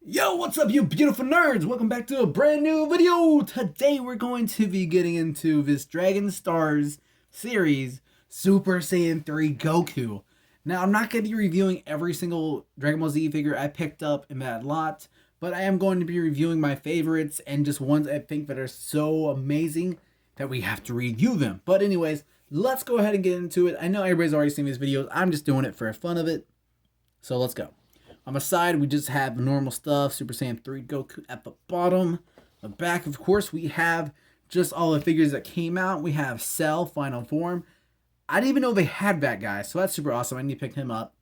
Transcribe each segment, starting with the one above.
Yo, what's up, you beautiful nerds? Welcome back to a brand new video. Today we're going to be getting into this Dragon Stars series, Super Saiyan 3 Goku. Now, I'm not going to be reviewing every single Dragon Ball Z figure I picked up in that lot, but I am going to be reviewing my favorites and just ones I think that are so amazing that we have to review them. But anyways, let's go ahead and get into it. I know everybody's already seen these videos. I'm just doing it for fun of it. So let's go. On the side, we just have the normal stuff, Super Saiyan 3 Goku at the bottom. The back, of course, we have just all the figures that came out. We have Cell, Final Form. I didn't even know they had that guy, so that's super awesome. I need to pick him up.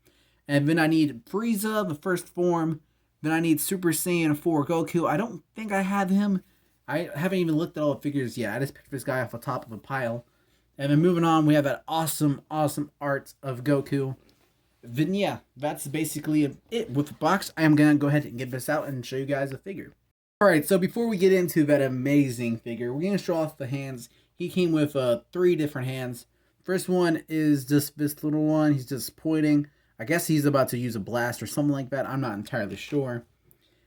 And then I need Frieza, the first form. Then I need Super Saiyan 4 Goku. I don't think I have him. I haven't even looked at all the figures yet. I just picked this guy off the top of a pile. And then moving on, we have that awesome art of Goku. Then yeah, that's basically it with the box. I am gonna go ahead and get this out and show you guys the figure. Alright, so before we get into that amazing figure, we're gonna show off the hands. He came with 3 different hands. First one is just this little one. He's just pointing. I guess he's about to use a blast or something like that. I'm not entirely sure.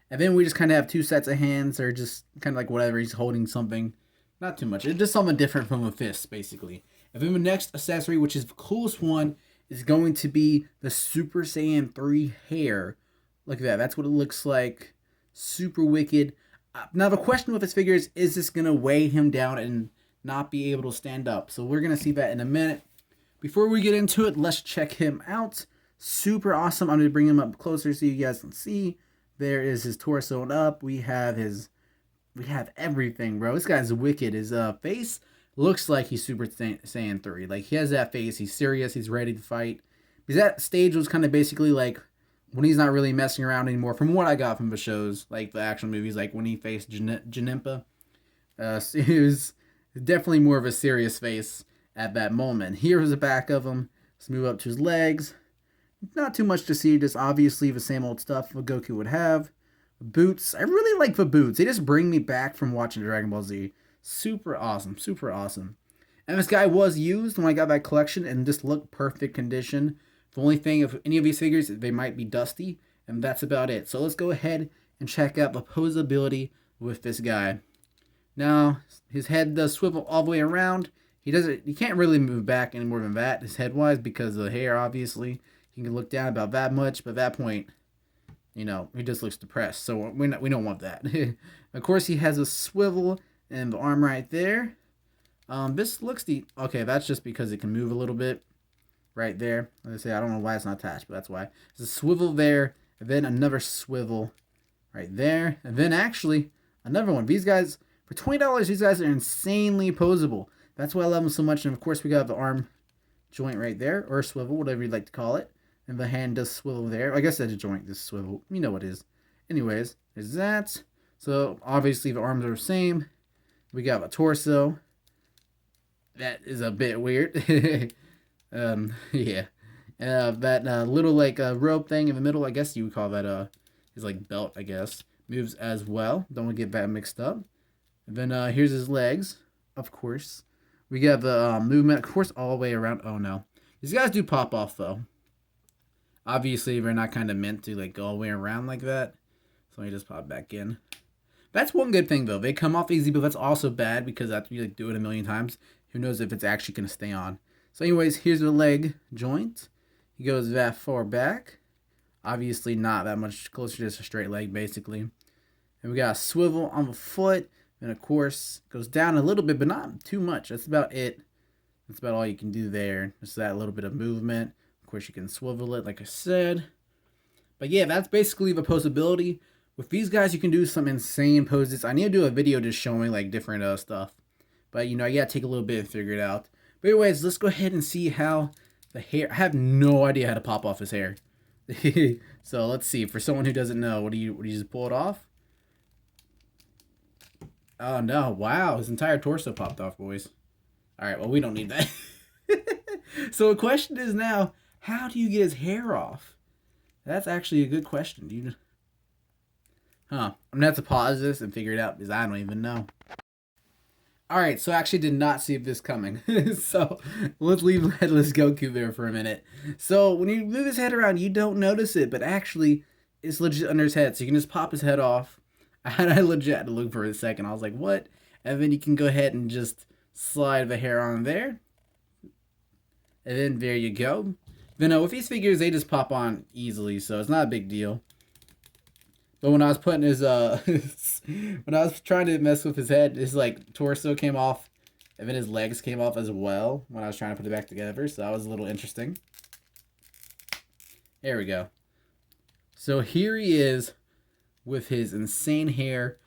And then we just kind of have 2 sets of hands, or just kind of like whatever, he's holding something. Not too much. It's just something different from a fist, basically. And then the next accessory, which is the coolest one, is going to be the Super Saiyan 3 hair. Look at that. That's what it looks like. Super wicked. Now, the question with this figure is this going to weigh him down and not be able to stand up? So we're going to see that in a minute. Before we get into it, let's check him out. Super awesome. I'm going to bring him up closer so you guys can see. There is his torso up. We have everything, bro. This guy's wicked. His face looks like he's Super Saiyan 3. Like, he has that face. He's serious. He's ready to fight. Because that stage was kind of basically like when he's not really messing around anymore. From what I got from the shows, like the actual movies, like when he faced Janempa. He was definitely more of a serious face at that moment. Here's the back of him. Let's move up to his legs. Not too much to see. Just obviously the same old stuff what Goku would have. Boots. I really like the boots. They just bring me back from watching Dragon Ball Z. Super awesome. Super awesome. And this guy was used when I got that collection and just looked perfect condition. The only thing of any of these figures, they might be dusty. And that's about it. So let's go ahead and check out the posability with this guy. Now, his head does swivel all the way around. He can't really move back any more than that, his head-wise, because of the hair, obviously. He can look down about that much, but at that point, you know, he just looks depressed. So we don't want that. Of course, he has a swivel and the arm right there. This looks okay, that's just because it can move a little bit right there. Like I say, I don't know why it's not attached, but that's why. There's a swivel there, and then another swivel right there, and then actually another one. These guys, for $20, these guys are insanely posable. That's why I love them so much. And of course, we got the arm joint right there, or swivel, whatever you'd like to call it. And the hand does swivel there. I guess that's a joint, this swivel. You know what it is. Anyways, there's that. So obviously the arms are the same. We got a torso. That is a bit weird. Yeah. That little like rope thing in the middle, I guess you would call that his like belt, I guess. Moves as well. Don't want to get that mixed up. And then here's his legs, of course. We got the movement, of course, all the way around. Oh no. These guys do pop off though. Obviously, they're not kind of meant to like go all the way around like that. So let me just pop back in. That's one good thing though. They come off easy, but that's also bad because after you like do it a million times, who knows if it's actually gonna stay on. So anyways, here's the leg joint. He goes that far back. Obviously not that much closer to just a straight leg basically. And we got a swivel on the foot. And of course, goes down a little bit, but not too much. That's about it. That's about all you can do there. Just that little bit of movement. Of course, you can swivel it, like I said. But yeah, that's basically the posability. With these guys, you can do some insane poses. I need to do a video just showing like different stuff. But you know, you gotta take a little bit and figure it out. But anyways, let's go ahead and see how the hair. I have no idea how to pop off his hair. So let's see. For someone who doesn't know, what do you just pull it off? Oh no! Wow, his entire torso popped off, boys. All right, well we don't need that. So the question is now, how do you get his hair off? That's actually a good question, dude. I'm gonna have to pause this and figure it out because I don't even know. Alright, so I actually did not see this coming. So let's leave Headless Goku there for a minute. So when you move his head around, you don't notice it, but actually it's legit under his head, so you can just pop his head off. I legit had to look for a second. I was like, what? And then you can go ahead and just slide the hair on there. And then there you go. Then with these figures, they just pop on easily, so it's not a big deal. But when I was putting his when I was trying to mess with his head, his like torso came off, and then his legs came off as well when I was trying to put it back together. So that was a little interesting. There we go. So here he is with his insane hair.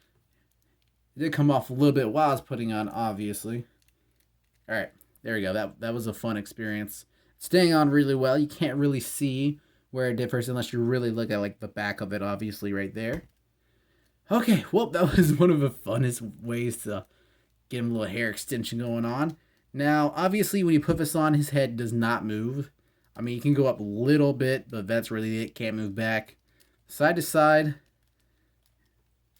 It did come off a little bit while I was putting on, obviously. All right, there we go. That was a fun experience. Staying on really well. You can't really see where it differs unless you really look at like the back of it, obviously right there. Okay, well, that was one of the funnest ways to get him a little hair extension going on. Now, obviously, when you put this on, his head does not move. I mean, you can go up a little bit, but that's really it. Can't move back. Side to side,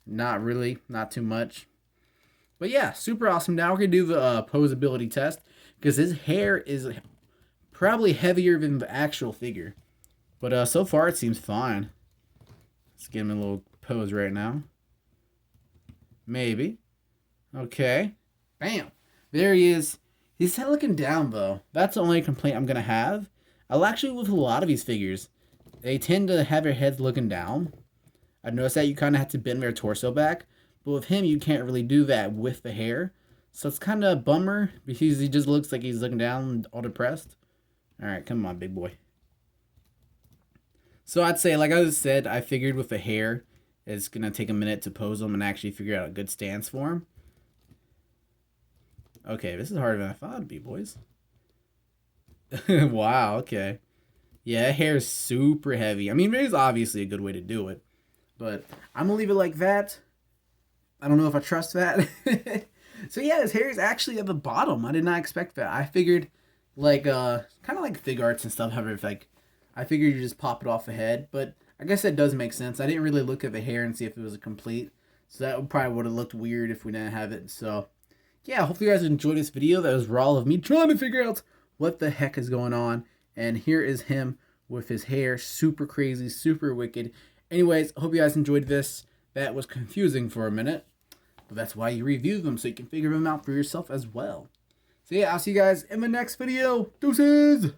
not really, not too much. But yeah, super awesome. Now we're going to do the posability test because his hair is probably heavier than the actual figure. But so far, it seems fine. Let's give him a little pose right now. Maybe. Okay. Bam. There he is. He's head looking down, though. That's the only complaint I'm going to have. I'll actually, with a lot of these figures, they tend to have their heads looking down. I've noticed that you kind of have to bend their torso back. But with him, you can't really do that with the hair. So it's kind of a bummer because he just looks like he's looking down all depressed. All right, come on, big boy. So I'd say, like I said, I figured with the hair, it's going to take a minute to pose him and actually figure out a good stance for him. Okay, this is harder than I thought it'd be, boys. Wow, okay. Yeah, hair is super heavy. I mean, there's obviously a good way to do it. But I'm going to leave it like that. I don't know if I trust that. So yeah, his hair is actually at the bottom. I did not expect that. I figured, like, kind of like fig arts and stuff, however, like, I figured you just pop it off the head, but I guess that does make sense. I didn't really look at the hair and see if it was a complete, so that probably would have looked weird if we didn't have it. So, yeah, hopefully you guys enjoyed this video. That was raw of me trying to figure out what the heck is going on. And here is him with his hair, super crazy, super wicked. Anyways, hope you guys enjoyed this. That was confusing for a minute, but that's why you review them, so you can figure them out for yourself as well. So yeah, I'll see you guys in the next video. Deuces!